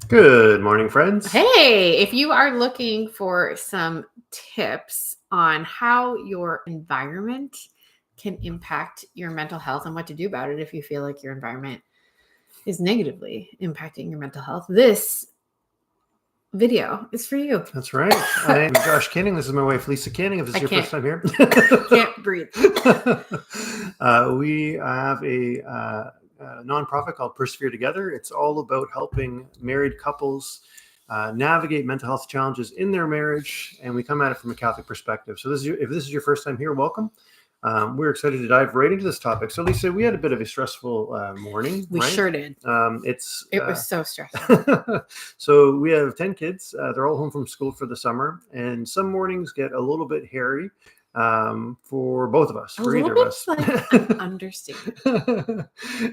Good morning, friends. Hey, if you are looking for some tips on how your environment can impact your mental health and what to do about it if you feel like your environment is negatively impacting your mental health, this video is for you. That's right. I'm Josh Canning. This is my wife, Lisa Canning. If this is your first time here, Can't breathe. We have a nonprofit called Persevere Together. It's all about helping married couples navigate mental health challenges in their marriage, and we come at it from a Catholic perspective. So if this is your first time here, welcome. We're excited to dive right into this topic. So, Lisa, we had a bit of a stressful morning. We right? Sure did. It was so stressful. So we have 10 kids. They're all home from school for the summer, and some mornings get a little bit hairy for both of us, for either of us. Like an understatement.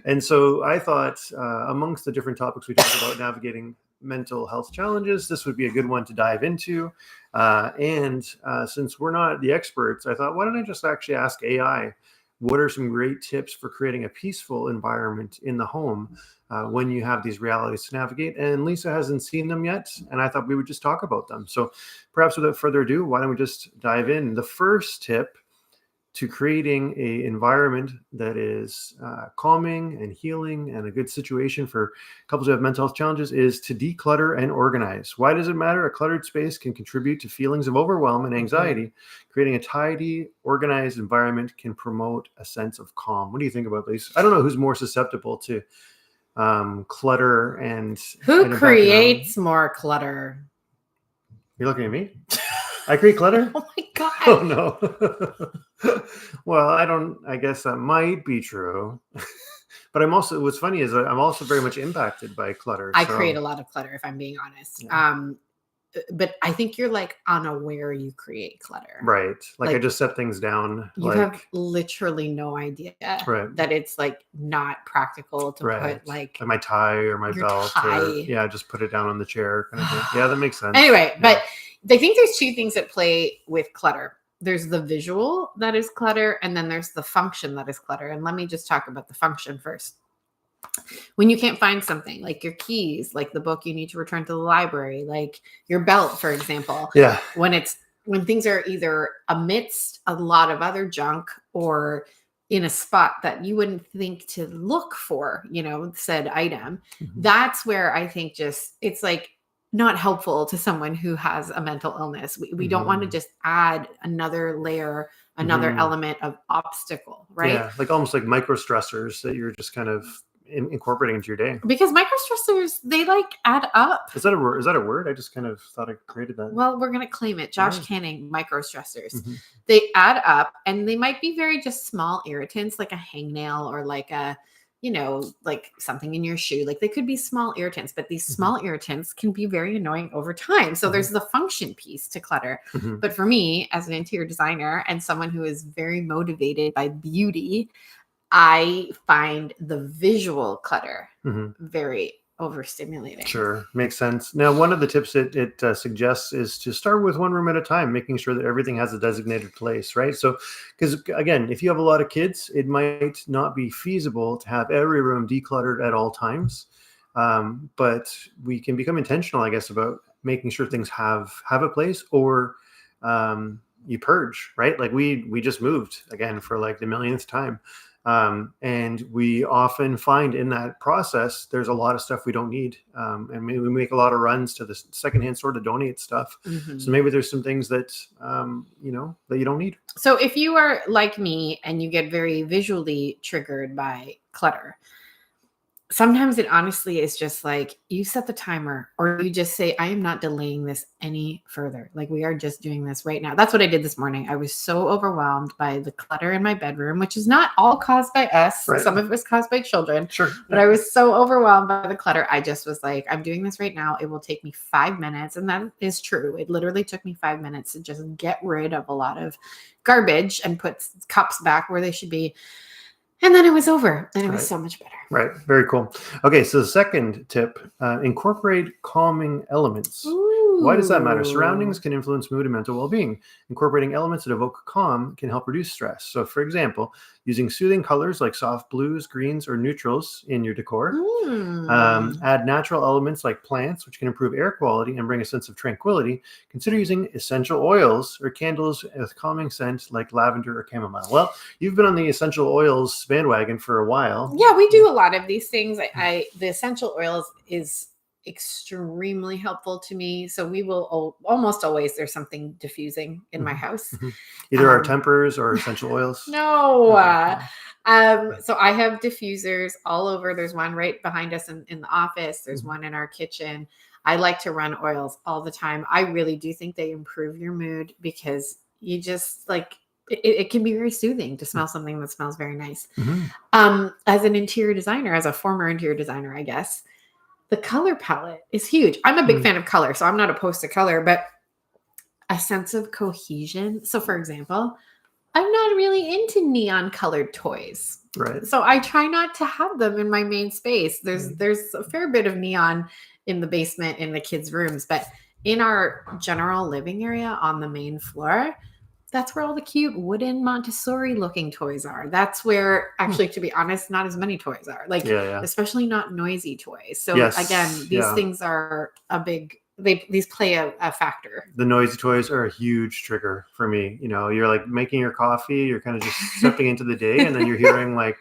And so I thought, amongst the different topics we talked about navigating mental health challenges, this would be a good one to dive into. And since we're not the experts, I thought, why don't I just actually ask AI, what are some great tips for creating a peaceful environment in the home when you have these realities to navigate? And Lisa hasn't seen them yet, and I thought we would just talk about them. So perhaps without further ado, why don't we just dive in? The first tip to creating an environment that is calming and healing and a good situation for couples who have mental health challenges is to declutter and organize. Why does it matter? A cluttered space can contribute to feelings of overwhelm and anxiety. Creating a tidy, organized environment can promote a sense of calm. What do you think about this? I don't know who's more susceptible to clutter and who creates more clutter? You're looking at me? I create clutter? Oh my God. Oh no. Well, I guess that might be true. But what's funny is I'm also very much impacted by clutter. I create a lot of clutter, if I'm being honest. Yeah. But I think you're like unaware you create clutter. Right. Like I just set things down. You have literally no idea that it's like not practical to put like my tie or my belt. Or, just put it down on the chair kind of thing. Yeah, that makes sense. Anyway, but I think there's two things at play with clutter. There's the visual that is clutter, and then there's the function that is clutter. And let me just talk about the function first. When you can't find something like your keys, like the book you need to return to the library, like your belt, for example. Yeah. When things are either amidst a lot of other junk or in a spot that you wouldn't think to look for, said item, that's where I think it's like not helpful to someone who has a mental illness. We don't want to just add another layer, another element of obstacle, right? Yeah, like almost like micro stressors that you're just kind of incorporating into your day. Because microstressors, they like add up. Is that a word? I just kind of thought I created that. Well, we're going to claim it. Josh Canning, microstressors. They add up, and they might be very just small irritants, like a hangnail or like a, like something in your shoe. Like they could be small irritants, but these small irritants can be very annoying over time. So there's the function piece to clutter. But for me, as an interior designer and someone who is very motivated by beauty, I find the visual clutter very overstimulating. Sure. Makes sense. Now, one of the tips it suggests is to start with one room at a time, making sure that everything has a designated place, right? So, because again, if you have a lot of kids, it might not be feasible to have every room decluttered at all times. But we can become intentional, I guess, about making sure things have a place, or you purge, right? Like we just moved again for like the millionth time. And we often find in that process, there's a lot of stuff we don't need. And maybe we make a lot of runs to the secondhand store to donate stuff. So maybe there's some things that, that you don't need. So if you are like me and you get very visually triggered by clutter, sometimes it honestly is just like you set the timer, or you just say, I am not delaying this any further. Like we are just doing this right now. That's what I did this morning. I was so overwhelmed by the clutter in my bedroom, which is not all caused by us. Right. Some of it was caused by children. Sure. But I was so overwhelmed by the clutter. I just was like, I'm doing this right now. It will take me 5 minutes. And that is true. It literally took me 5 minutes to just get rid of a lot of garbage and put cups back where they should be. And then it was over, and it was so much better. Right. Very cool. Okay. So the second tip, incorporate calming elements. Ooh. Why does that matter? Ooh. Surroundings can influence mood and mental well-being. Incorporating elements that evoke calm can help reduce stress. So, for example, using soothing colors like soft blues, greens, or neutrals in your decor. Add natural elements like plants, which can improve air quality and bring a sense of tranquility. Consider using essential oils or candles with calming scent like lavender or chamomile. Well, you've been on the essential oils bandwagon for a while. Yeah, we do a lot of these things. The essential oils is extremely helpful to me. So we will almost always, there's something diffusing in my house. Either our tempers or essential oils. No. Okay. So I have diffusers all over. There's one right behind us in the office. There's one in our kitchen. I like to run oils all the time. I really do think they improve your mood because you just like it can be very soothing to smell something that smells very nice. As an interior designer, as a former interior designer, I guess, the color palette is huge. I'm a big fan of color, so I'm not opposed to color, but a sense of cohesion. So for example, I'm not really into neon colored toys. Right. So I try not to have them in my main space. There's a fair bit of neon in the basement in the kids' rooms, but in our general living area on the main floor, that's where all the cute wooden Montessori looking toys are. That's where, actually, to be honest, not as many toys are. Like, especially not noisy toys. So again, these things are a big, these play a factor. The noisy toys are a huge trigger for me. You know, you're like making your coffee, you're kind of just stepping into the day, and then you're hearing like,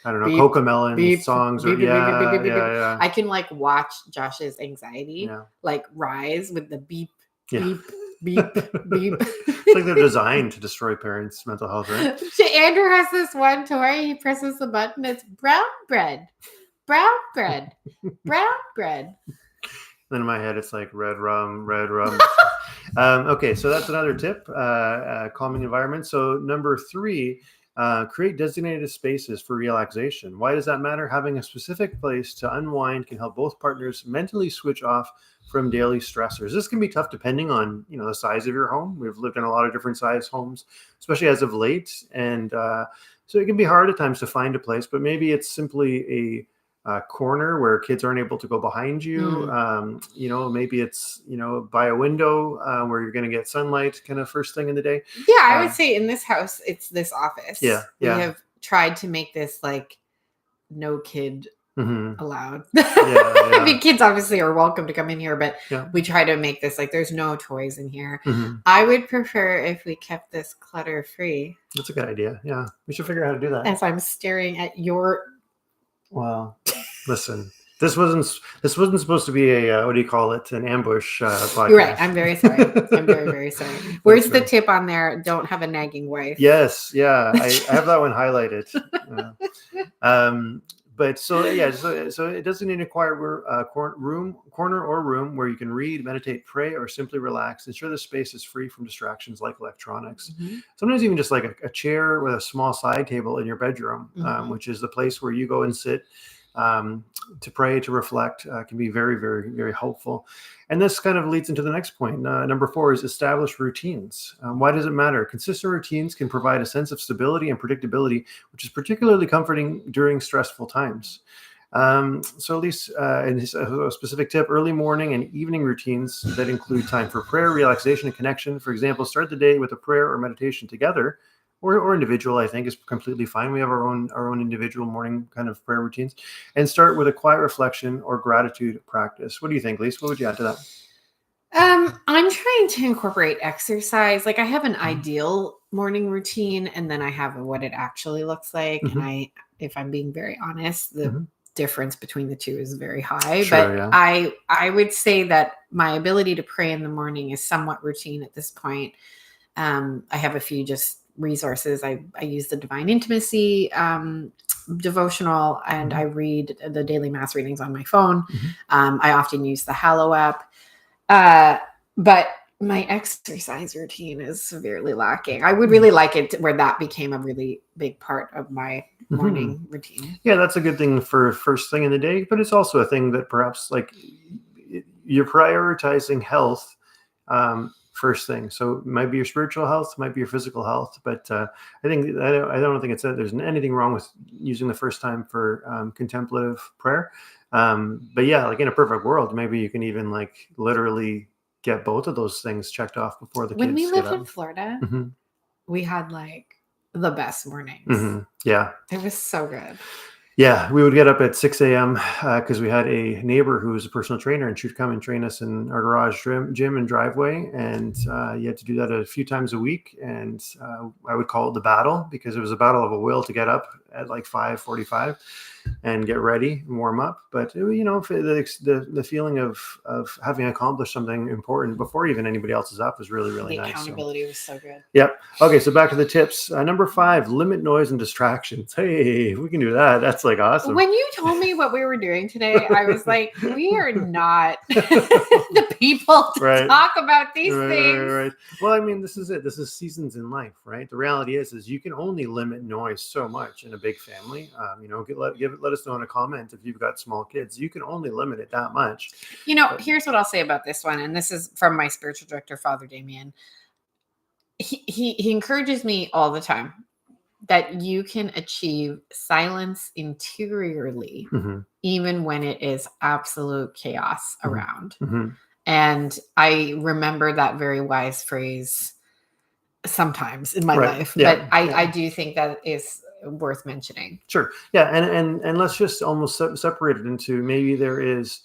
I don't know, Cocomelon songs. Beep, yeah. I can like watch Josh's anxiety like rise with the beep, beep, beep, beep. It's like they're designed to destroy parents' mental health, right? Andrew has this one toy. He presses the button. It's brown bread, brown bread, brown bread. Then in my head, it's like red rum, red rum. Okay, so that's another tip, calming environment. So number 3, create designated spaces for relaxation. Why does that matter? Having a specific place to unwind can help both partners mentally switch off from daily stressors. This can be tough depending on, you know, the size of your home. We've lived in a lot of different size homes, especially as of late. And so it can be hard at times to find a place, but maybe it's simply a corner where kids aren't able to go behind you. You know, maybe it's, you know, by a window where you're going to get sunlight kind of first thing in the day. Yeah, I would say in this house, it's this office. We have tried to make this like no kid allowed. I mean, kids obviously are welcome to come in here, but we try to make this like there's no toys in here. I would prefer if we kept this clutter free. That's a good idea. Yeah, we should figure out how to do that. As I'm staring at your... Well, listen, this wasn't supposed to be a what do you call it? An ambush podcast. You're right. I'm very sorry. I'm very, very sorry. Where's the tip on there? Don't have a nagging wife. Yes. Yeah. I have that one highlighted. But so it doesn't need a quiet corner or room where you can read, meditate, pray, or simply relax. Ensure the space is free from distractions like electronics. Sometimes even just like a chair with a small side table in your bedroom, which is the place where you go and sit to pray, to reflect, can be very, very, very helpful. And this kind of leads into the next point. Number 4 is establish routines. Why does it matter? Consistent routines can provide a sense of stability and predictability, which is particularly comforting during stressful times. So at least in a specific tip, early morning and evening routines that include time for prayer, relaxation, and connection. For example, start the day with a prayer or meditation together, or individual, I think is completely fine. We have our own individual morning kind of prayer routines, and start with a quiet reflection or gratitude practice. What do you think, Lise? What would you add to that? I'm trying to incorporate exercise. Like I have an ideal morning routine, and then I have what it actually looks like. And if I'm being very honest, the difference between the two is very high. Sure, but I would say that my ability to pray in the morning is somewhat routine at this point. I have a few just resources. I use the Divine Intimacy devotional, and I read the daily mass readings on my phone. I often use the Hallow app. But my exercise routine is severely lacking. I would really like it where that became a really big part of my morning routine. Yeah, that's a good thing for first thing in the day, but it's also a thing that perhaps like you're prioritizing health first thing. So it might be your spiritual health, might be your physical health, but I don't think there's anything wrong with using the first time for contemplative prayer. But yeah, like in a perfect world, maybe you can even like literally get both of those things checked off before the When kids we get lived in up. Florida, Mhm. we had like the best mornings. Yeah. It was so good. Yeah, we would get up at 6 a.m. Because we had a neighbor who was a personal trainer, and she'd come and train us in our garage gym and driveway. And you had to do that a few times a week. And I would call it the battle, because it was a battle of a will to get up at like 5:45 and get ready and warm up. But the feeling of having accomplished something important before even anybody else is up was really, really The nice. accountability was so good. Yep. Okay, so back to the tips. Number 5, limit noise and distractions. Hey, we can do that. That's like awesome. When you told me what we were doing today, I was like, we are not the people to Right. talk about these Right, things. right. Well, I mean, this is it. This is seasons in life, right? The reality is you can only limit noise so much in a big family. Let us know in a comment if you've got small kids. You can only limit it that much. Here's what I'll say about this one, and this is from my spiritual director, Father Damien. He encourages me all the time that you can achieve silence interiorly, even when it is absolute chaos around. And I remember that very wise phrase sometimes in my life, but I do think that is worth mentioning. Sure. Yeah. And let's just almost separate it into, maybe there is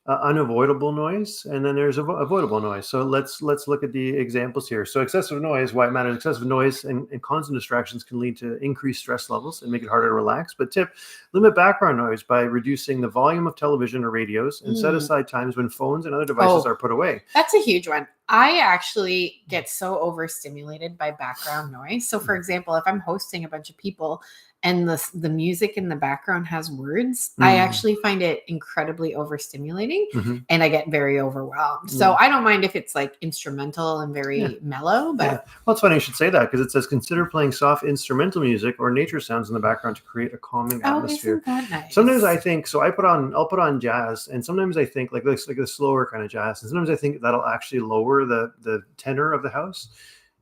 unavoidable noise, and then there's avoidable noise. So let's look at the examples here. So excessive noise, why it matters. Excessive noise and constant distractions can lead to increased stress levels and make it harder to relax. But tip, limit background noise by reducing the volume of television or radios, and set aside times when phones and other devices are put away. That's a huge one. I actually get so overstimulated by background noise. So for example, if I'm hosting a bunch of people and the music in the background has words, I actually find it incredibly overstimulating, and I get very overwhelmed. So I don't mind if it's like instrumental and very mellow, but well, it's funny you should say that, because it says consider playing soft instrumental music or nature sounds in the background to create a calming atmosphere. Isn't that nice? Sometimes I think, so I'll put on jazz, and sometimes I think like the slower kind of jazz, and sometimes I think that'll actually lower the tenor of the house.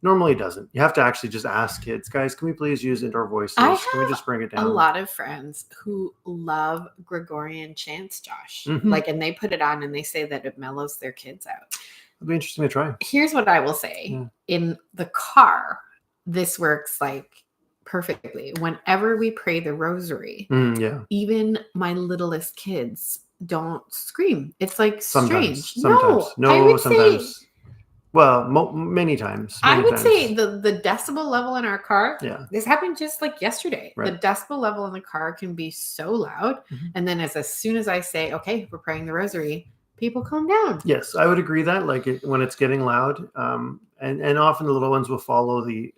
Normally it doesn't. You have to actually just ask kids, guys, can we please use indoor voices? Can we just bring it down? A lot of friends who love Gregorian chants, Josh, and they put it on and they say that it mellows their kids out. It'll be interesting to try. Here's what I will say. In the car, this works like perfectly. Whenever we pray the rosary, even my littlest kids don't scream. It's like strange. Sometimes. Well, many times. I would say the decibel level in our car, this happened just like yesterday. Right. The decibel level in the car can be so loud. And then as soon as I say, okay, we're praying the rosary, people calm down. Yes, I would agree that when it's getting loud, and often the little ones will follow the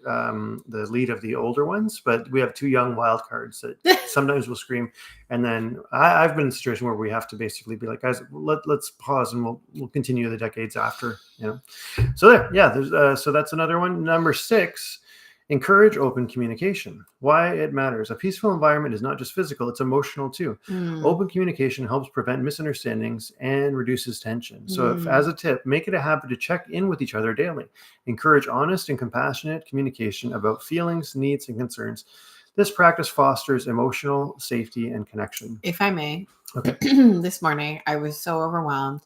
lead of the older ones. But we have 2 young wild cards that sometimes will scream, and then I've been in a situation where we have to basically be like, guys, let's pause, and we'll continue the decades after. So so that's another one. Number 6. Encourage open communication. Why it matters. A peaceful environment is not just physical, it's emotional too. Open communication helps prevent misunderstandings and reduces tension. So as a tip, make it a habit to check in with each other daily. Encourage honest and compassionate communication about feelings, needs, and concerns. This practice fosters emotional safety and connection. If I may, this morning I was so overwhelmed,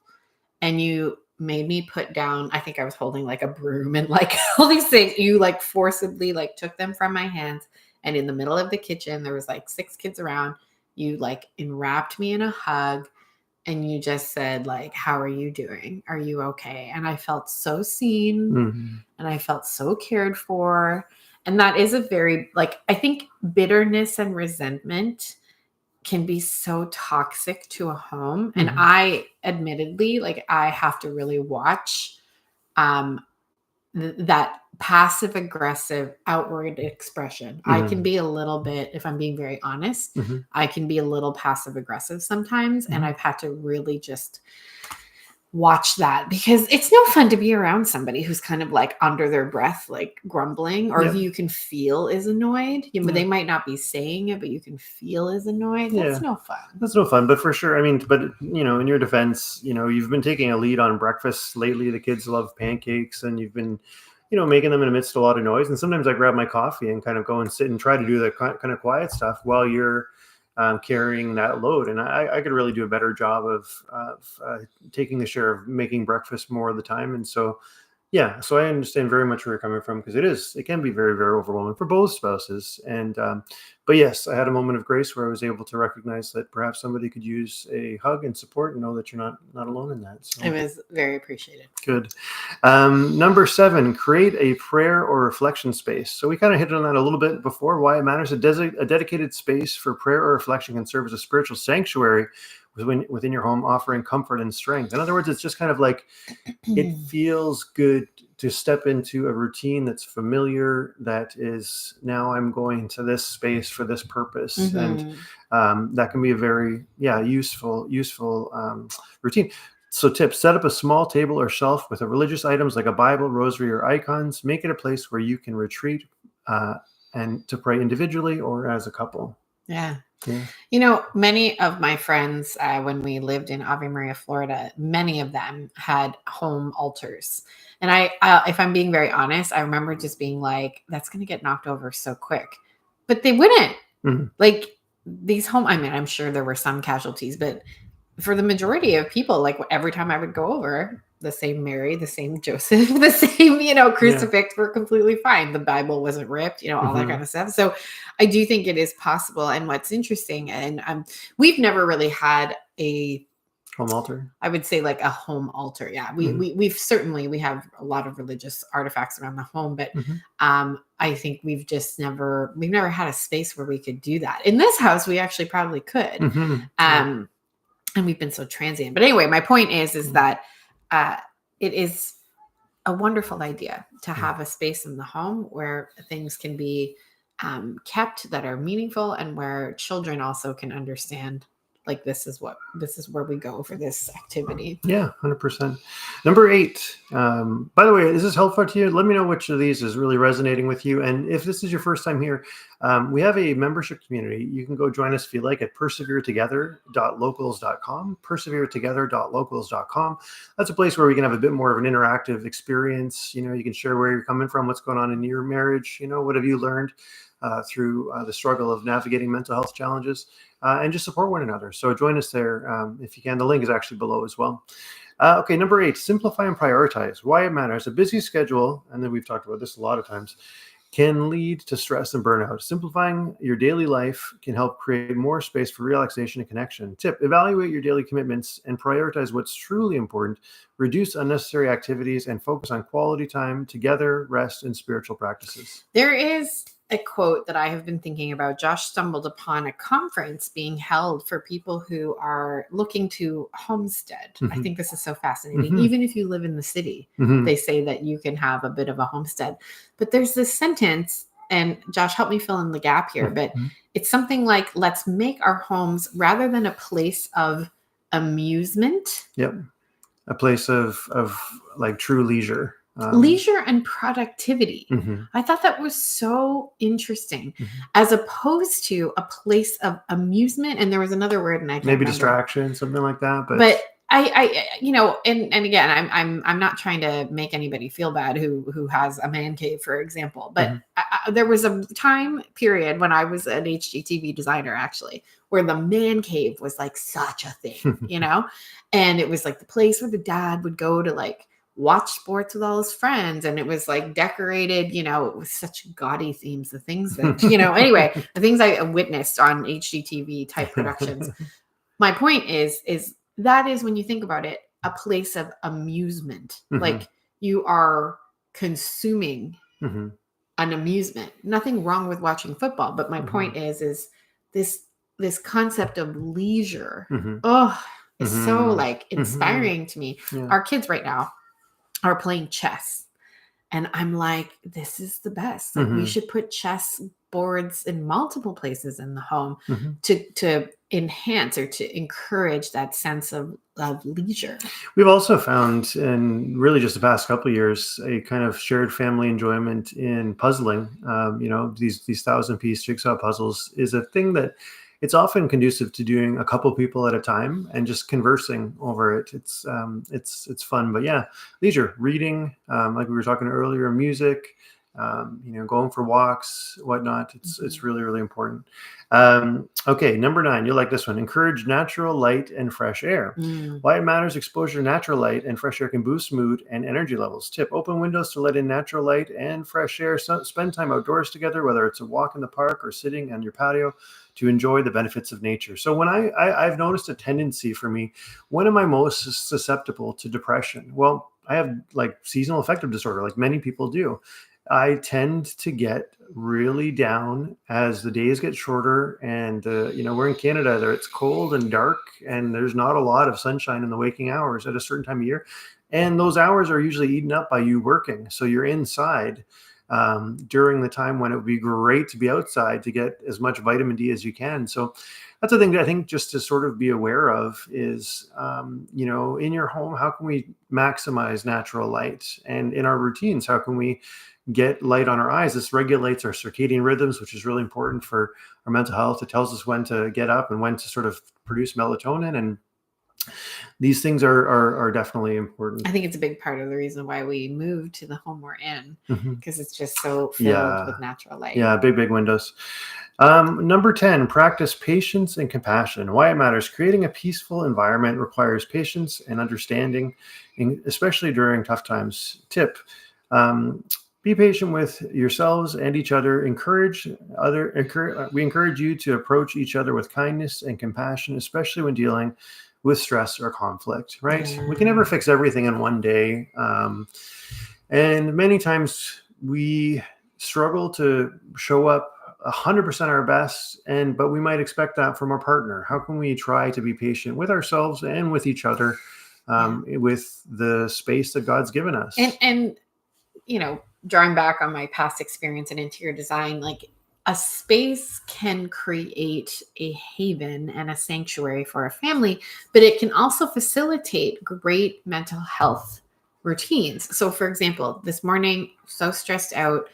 and you made me put down, I think I was holding like a broom and like all these things. You like forcibly like took them from my hands, and in the middle of the kitchen, there was like 6 kids around. You like enwrapped me in a hug, and you just said like, how are you doing? Are you okay? And I felt so seen, and I felt so cared for. And that is a very, like, I think bitterness and resentment can be so toxic to a home. And I admittedly, like, I have to really watch that passive aggressive outward expression. I can be a little bit, if I'm being very honest, I can be a little passive aggressive sometimes. And I've had to really just watch that, because it's no fun to be around somebody who's kind of like under their breath, like grumbling, or who you can feel is annoyed. But they might not be saying it, but you can feel is annoyed. That's no fun. That's no fun. But for sure, I mean, but in your defense, you've been taking a lead on breakfast lately. The kids love pancakes, and you've been making them in the midst of a lot of noise. And sometimes I grab my coffee and kind of go and sit and try to do the kind of quiet stuff while you're carrying that load. And I could really do a better job of taking the share of making breakfast more of the time. And so, yeah, so I understand very much where you're coming from, because it can be very, very overwhelming for both spouses. And but yes, I had a moment of grace where I was able to recognize that perhaps somebody could use a hug and support, and know that you're not alone in that. So It was very appreciated. good. Number 7, create a prayer or reflection space. So we kind of hit on that a little bit before. Why it matters: a dedicated space for prayer or reflection can serve as a spiritual sanctuary within your home, offering comfort and strength. In other words, it's just kind of like, it feels good to step into a routine that's familiar, that is, now I'm going to this space for this purpose. And that can be a very useful routine. So tips: set up a small table or shelf with religious items like a Bible, rosary, or icons. Make it a place where you can retreat and to pray individually or as a couple. Yeah. Many of my friends, when we lived in Ave Maria, Florida, many of them had home altars. And I if I'm being very honest, I remember just being like, that's going to get knocked over so quick. But they wouldn't. Like these I'm sure there were some casualties, but for the majority of people, like every time I would go over, the same Mary, the same Joseph, the same, crucifix were completely fine. The Bible wasn't ripped, all that kind of stuff. So I do think it is possible. And what's interesting, and we've never really had a home altar, I would say, like a home altar. Yeah. We have a lot of religious artifacts around the home, but I think we've never had a space where we could do that. In this house, we actually probably could. And we've been so transient. But anyway, my point is that it is a wonderful idea to have a space in the home where things can be kept that are meaningful, and where children also can understand, like, this is where we go for this activity. Yeah, 100%. Number 8. By the way, is this helpful to you? Let me know which of these is really resonating with you. And if this is your first time here, we have a membership community. You can go join us if you like at perseveretogether.locals.com. Perseveretogether.locals.com. That's a place where we can have a bit more of an interactive experience. You can share where you're coming from, what's going on in your marriage. What have you learned through the struggle of navigating mental health challenges, and just support one another. So join us there if you can. The link is actually below as well. Okay, number 8, simplify and prioritize. Why it matters: a busy schedule, and then we've talked about this a lot of times, can lead to stress and burnout. Simplifying your daily life can help create more space for relaxation and connection. Tip: evaluate your daily commitments and prioritize what's truly important. Reduce unnecessary activities and focus on quality time together, rest, and spiritual practices. There is a quote that I have been thinking about. Josh stumbled upon a conference being held for people who are looking to homestead. I think this is so fascinating. Even if you live in the city, they say that you can have a bit of a homestead. But there's this sentence, and Josh, help me fill in the gap here, but it's something like, let's make our homes, rather than a place of amusement. Yep. A place of like true leisure. Leisure and productivity. I thought that was so interesting, as opposed to a place of amusement. And there was another word, and I can't maybe remember. Distraction, something like that. But I and again, I'm not trying to make anybody feel bad who has a man cave, for example. But there was a time period when I was an HGTV designer, actually, where the man cave was like such a thing, and it was like the place where the dad would go to, like, watch sports with all his friends, and it was like decorated, with such gaudy themes, the things that, anyway, the things I witnessed on HGTV type productions. My point is that is, when you think about it, a place of amusement. Like, you are consuming an amusement. Nothing wrong with watching football, but my point is this concept of leisure. It's so, like, inspiring to me. Yeah. Our kids right now are playing chess, and I'm like, this is the best. Like, we should put chess boards in multiple places in the home to enhance or to encourage that sense of leisure. We've also found, in really just the past couple of years, a kind of shared family enjoyment in puzzling. These 1,000-piece jigsaw puzzles is a thing that it's often conducive to doing a couple people at a time and just conversing over it. It's fun. But yeah, leisure, reading, like we were talking earlier, music, going for walks, whatnot. It's really, really important. Okay, number 9, you'll like this one. Encourage natural light and fresh air. Why it matters: exposure to natural light and fresh air can boost mood and energy levels. Tip: open windows to let in natural light and fresh air. So spend time outdoors together, whether it's a walk in the park or sitting on your patio, to enjoy the benefits of nature. So when I've noticed a tendency for me, when am I most susceptible to depression? Well, I have like seasonal affective disorder, like many people do. I tend to get really down as the days get shorter, and we're in Canada. There, it's cold and dark, and there's not a lot of sunshine in the waking hours at a certain time of year, and those hours are usually eaten up by you working. So you're inside during the time when it would be great to be outside to get as much vitamin D as you can. So that's the thing that I think just to sort of be aware of is, in your home, how can we maximize natural light? And in our routines, how can we get light on our eyes? This regulates our circadian rhythms, which is really important for our mental health. It tells us when to get up and when to sort of produce melatonin. And these things are definitely important. I think it's a big part of the reason why we moved to the home we're in, because it's just so filled with natural light. Yeah, big windows. Number 10, practice patience and compassion. Why it matters: creating a peaceful environment requires patience and understanding, especially during tough times. Tip: be patient with yourselves and each other. We encourage you to approach each other with kindness and compassion, especially when dealing with stress or conflict, right? We can never fix everything in one day. And many times we struggle to show up 100% our best, but we might expect that from our partner. How can we try to be patient with ourselves and with each other, with the space that God's given us? And drawing back on my past experience in interior design, like a space can create a haven and a sanctuary for a family, but it can also facilitate great mental health routines. So for example, this morning, so stressed out,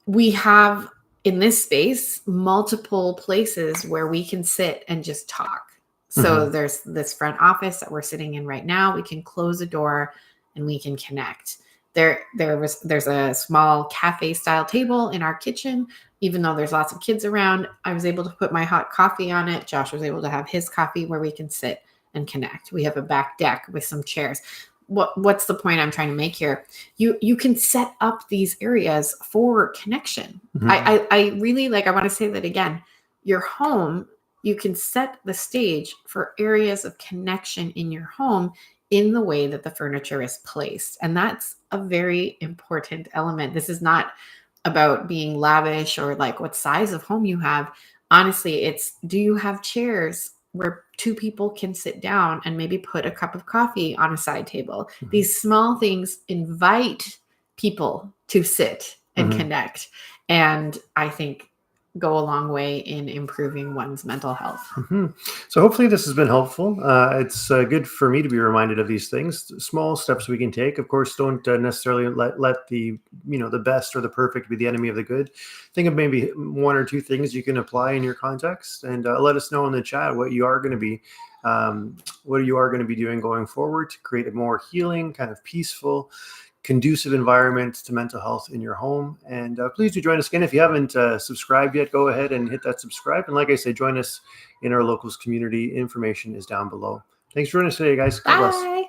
we have in this space multiple places where we can sit and just talk. So there's this front office that we're sitting in right now. We can close a door and we can connect. There's a small cafe style table in our kitchen. Even though there's lots of kids around, I was able to put my hot coffee on it. Josh was able to have his coffee where we can sit and connect. We have a back deck with some chairs. What's the point I'm trying to make here? You can set up these areas for connection. I really I want to say that again. Your home, you can set the stage for areas of connection in your home in the way that the furniture is placed. And that's a very important element. This is not about being lavish or like what size of home you have. Honestly, it's, do you have chairs where 2 people can sit down and maybe put a cup of coffee on a side table? These small things invite people to sit and connect. And I think go a long way in improving one's mental health. So hopefully this has been helpful. It's good for me to be reminded of these things, small steps we can take. Of course, don't necessarily let the the best or the perfect be the enemy of the good. Think of maybe 1 or 2 things you can apply in your context, and let us know in the chat what you are going to be doing going forward to create a more healing, kind of peaceful, conducive environment to mental health in your home. And please do join us again. If you haven't subscribed yet, go ahead and hit that subscribe. And like I say, join us in our locals community. Information is down below. Thanks for joining us today, guys. God bless. Bye.